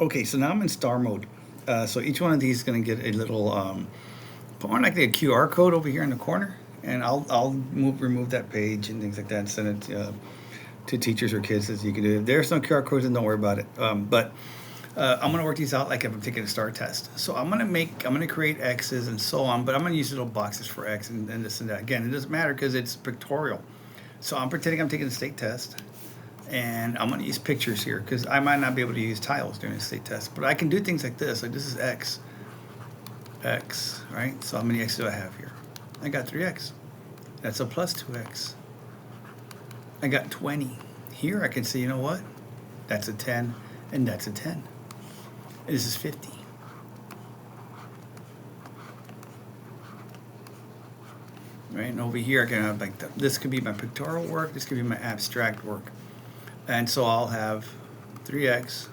Okay, so now I'm in star mode. So each one of these is going to get a little, more like a QR code over here in the corner, and I'll remove that page and things like that, and send it to teachers or kids as you can do. If there's no QR codes, then don't worry about it. But I'm gonna work these out like if I'm taking a star test. So I'm gonna create X's and so on, but I'm gonna use little boxes for X and this and that. Again, it doesn't matter because it's pictorial. So I'm pretending I'm taking a state test, and I'm gonna use pictures here because I might not be able to use tiles during the state test, but I can do things like this. Like this is X, right? So how many X's do I have here? I got 3X. That's a plus 2X. I got 20. Here I can say, you know what? That's a 10, and that's a 10. This is 50. Right, and over here I can have like this could be my pictorial work, this could be my abstract work. And so I'll have 3x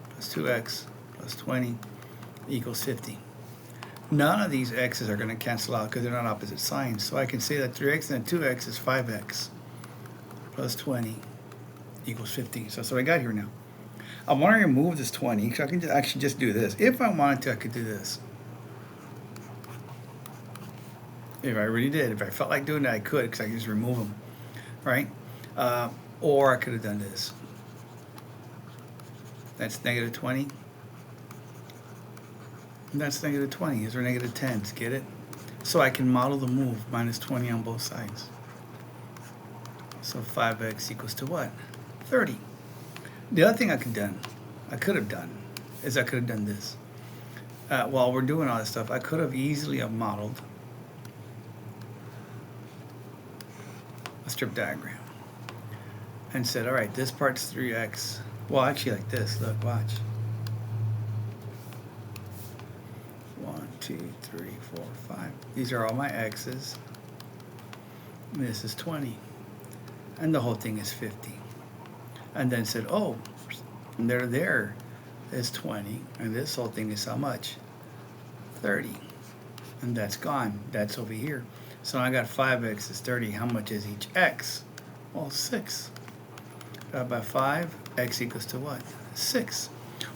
plus 2x plus 20 equals 50. None of these x's are going to cancel out because they're not opposite signs. So I can say that 3x and 2x is 5x plus 20 equals 50. So that's what I got here now. I want to remove this 20, so I can actually just do this. If I wanted to, I could do this. If I really did, if I felt like doing that, I could, because I could just remove them, right? Or I could have done this. That's negative 20. And that's negative 20. These are negative 10s, get it? So I can model the move, minus 20 on both sides. So 5x equals to what? 30. The other thing I could have done is I could have done this. While we're doing all this stuff, I could have easily have modeled a strip diagram and said, all right, this part's 3x. Well, actually like this, look, watch. 1, 2, 3, 4, 5. These are all my x's. And this is 20. And the whole thing is 50. And then said, oh, and there is 20, and this whole thing is how much? 30. And that's gone. That's over here. So I got 5x is 30. How much is each x? Well, 6. Divided by 5, x equals to what? 6.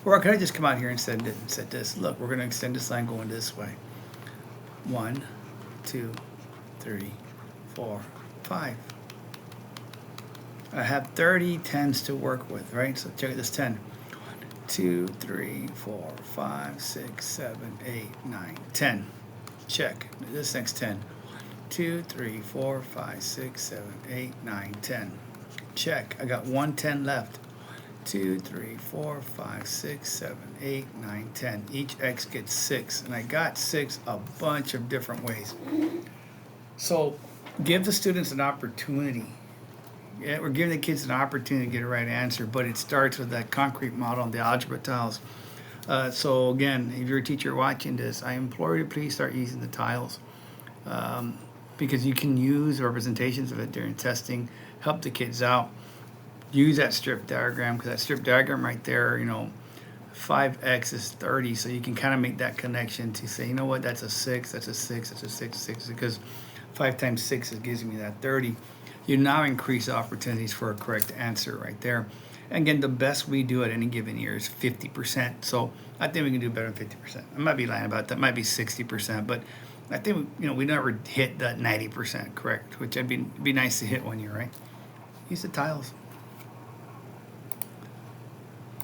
Or I could have just come out here and said this. Look, we're going to extend this line going this way. 1, 2, 3, 4, 5. I have 30 10s to work with, right? So check this 10. 1, 2, 3, 4, 5, 6, 7, 8, 9, 10. Check. This next 10. 1, 2, 3, 4, 5, 6, 7, 8, 9, 10. Check. I got 1 10 left. 1, 2, 3, 4, 5, 6, 7, 8, 9, 10. Each x gets 6. And I got 6 a bunch of different ways. So give the students an opportunity. Yeah, we're giving the kids an opportunity to get a right answer, but it starts with that concrete model on the algebra tiles. So again, if you're a teacher watching this, I implore you to please start using the tiles, because you can use representations of it during testing, help the kids out. Use that strip diagram, because that strip diagram right there, 5x is 30, so you can kind of make that connection to say, you know what, that's a 6, that's a 6, that's a 6, 6, because 5 times 6 gives me that 30. You now increase opportunities for a correct answer right there. And again, the best we do at any given year is 50%. So I think we can do better than 50%. I might be lying about that. It might be 60%, but I think we never hit that 90% correct, which would be nice to hit one year, right? Use the tiles.